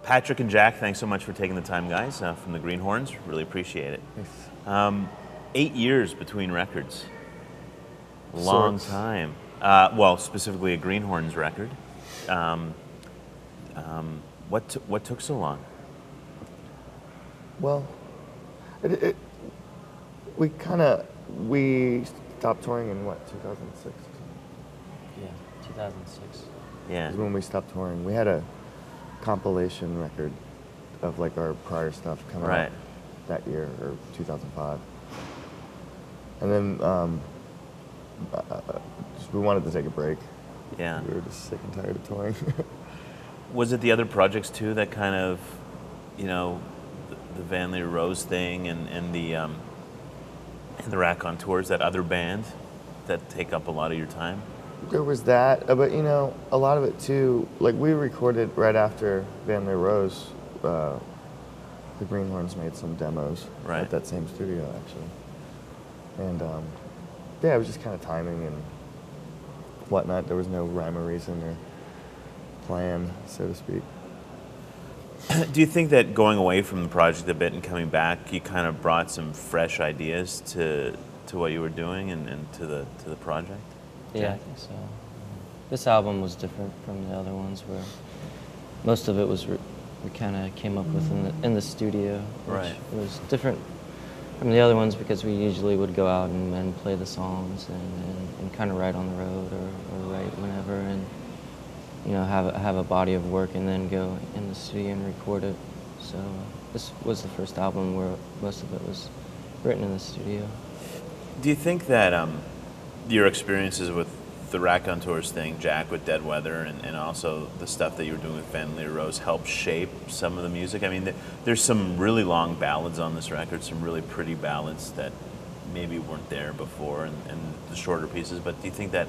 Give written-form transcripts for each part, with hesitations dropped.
Patrick and Jack, thanks so much for taking the time, guys, from the Greenhornes. Really appreciate it. Thanks. 8 years between records. Long time. Well, specifically a Greenhornes record. What took so long? Well, we stopped touring in what, 2006? Yeah, 2006. Yeah. Is when we stopped touring. We had a compilation record of like our prior stuff coming out that year, or 2005. And then we wanted to take a break. Yeah. We were just sick and tired of touring. Was it the other projects too that kind of, you know, the Van Leer Rose thing and the Raconteurs, that other band that take up a lot of your time? There was that, but you know, a lot of it too, like we recorded right after Van Leer Rose, the Greenhornes made some demos at that same studio actually. And yeah, it was just kind of timing and whatnot. There was no rhyme or reason or plan, so to speak. Do you think that going away from the project a bit and coming back, you kind of brought some fresh ideas to what you were doing and to the project? Yeah, I think so. This album was different from the other ones, where most of it was we kind of came up with in the studio, which was different from the other ones because we usually would go out and play the songs and kind of write on the road or write whenever, and you know, have a body of work and then go in the studio and record it. So this was the first album where most of it was written in the studio. Do you think that your experiences with the Raconteurs thing, Jack with Dead Weather, and also the stuff that you were doing with Van Leer Rose helped shape some of the music? I mean, there's some really long ballads on this record, some really pretty ballads that maybe weren't there before, and the shorter pieces, but do you think that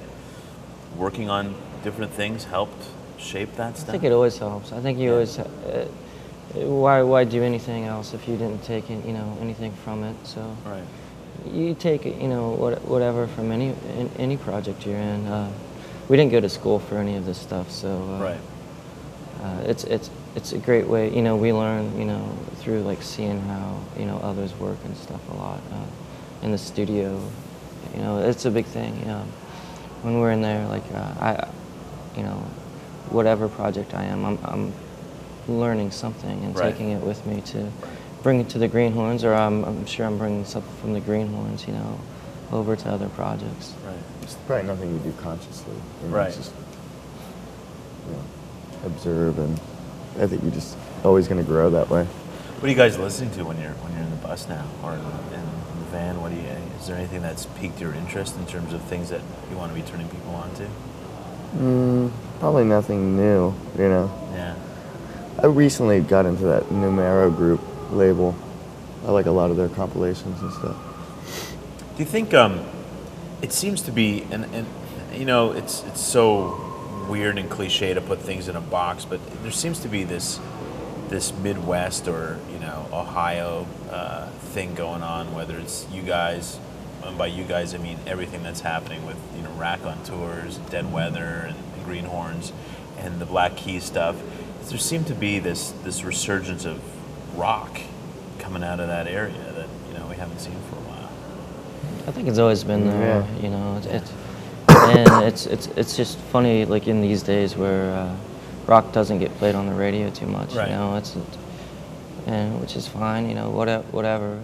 working on different things helped shape that stuff? I think it always helps. I think you always, why do anything else if you didn't take it, you know, anything from it? So you take it, you know, whatever from any project you're in. We didn't go to school for any of this stuff, so it's a great way. You know, we learn, you know, through like seeing how, you know, others work and stuff a lot in the studio. You know, it's a big thing. You know, when we're in there, like you know, whatever project I am, I'm learning something and taking it with me to bring it to the Greenhornes, or I'm sure I'm bringing something from the Greenhornes, you know, over to other projects. Right. It's probably nothing you do consciously. You know, it's just, you know, observe, and I think you're just always going to grow that way. What are you guys listening to when you're in the bus now, or in the van? Is there anything that's piqued your interest in terms of things that you want to be turning people on to? Probably nothing new, you know. Yeah. I recently got into that Numero group label. I like a lot of their compilations and stuff. Do you think it seems to be, and you know, it's so weird and cliche to put things in a box, but there seems to be this Midwest or, you know, Ohio thing going on, whether it's you guys, and by you guys I mean everything that's happening with, you know, Raconteurs, Dead Weather, and Greenhornes, and the Black Keys stuff. There seemed to be this resurgence of rock coming out of that area that, you know, we haven't seen for a while. I think it's always been there, you know. It's just funny, like in these days where rock doesn't get played on the radio too much, you know. And which is fine, you know. Whatever.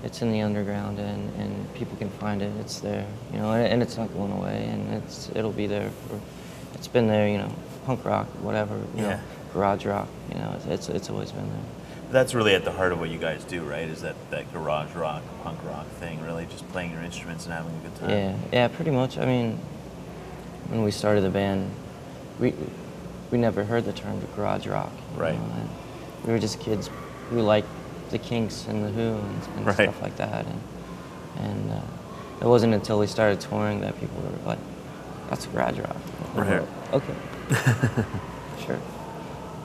It's in the underground, and people can find it. It's there, you know, and it's not going away, and it'll be there for. It's been there, you know. Punk rock, whatever, you know, garage rock, you know, it's always been there. That's really at the heart of what you guys do, right? Is that garage rock, punk rock thing, really just playing your instruments and having a good time? Yeah, pretty much. I mean, when we started the band, we never heard the term garage rock. Right. You know, and we were just kids who liked the Kinks and the Who and stuff like that, and it wasn't until we started touring that people were like, "That's garage rock." Right. Okay. Sure.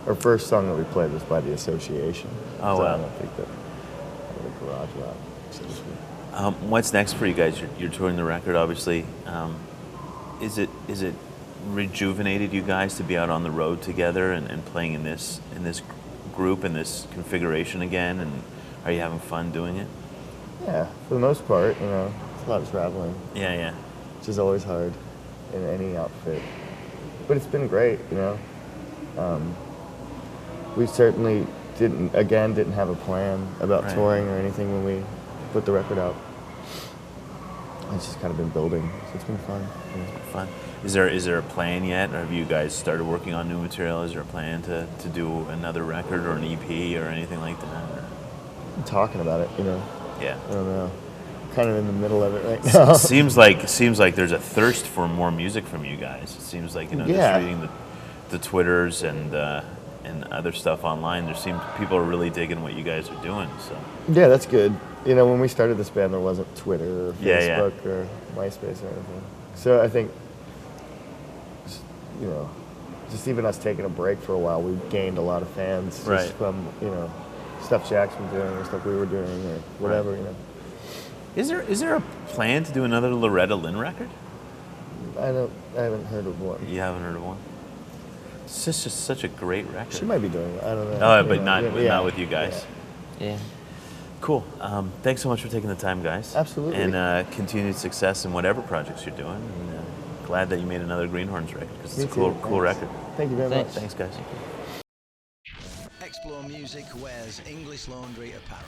Our first song that we played was by The Association. Oh, so wow. I don't think that the garage rock, so to speak. What's next for you guys? You're touring the record, obviously. Is it rejuvenated you guys to be out on the road together and playing in this group, in this configuration again? And are you having fun doing it? Yeah, for the most part, you know, it's a lot of traveling. Yeah. Which is always hard in any outfit. But it's been great, you know. We certainly didn't have a plan about touring or anything when we put the record out. It's just kind of been building, so it's been fun. Yeah. It's been fun. Is there a plan yet, or have you guys started working on new material? Is there a plan to do another record or an EP or anything like that? Or? I'm talking about it, you know. Yeah. I don't know. Kind of in the middle of it right now. Seems like there's a thirst for more music from you guys. It seems like, you know, just reading the Twitters and other stuff online, people are really digging what you guys are doing. So yeah, that's good. You know, when we started this band, there wasn't Twitter or Facebook or MySpace or anything. So I think, you know, just even us taking a break for a while, we gained a lot of fans just from, you know, stuff Jack's been doing or stuff we were doing or whatever, you know. Is there a plan to do another Loretta Lynn record? I haven't heard of one. You haven't heard of one? It's just such a great record. She might be doing it. I don't know. Oh, but not with you guys. Yeah. Cool. Thanks so much for taking the time, guys. Absolutely. And continued success in whatever projects you're doing. And, glad that you made another Greenhornes record because it's a cool record. Thank you very much. Thanks, guys. ExploreMusic wears English Laundry apparel.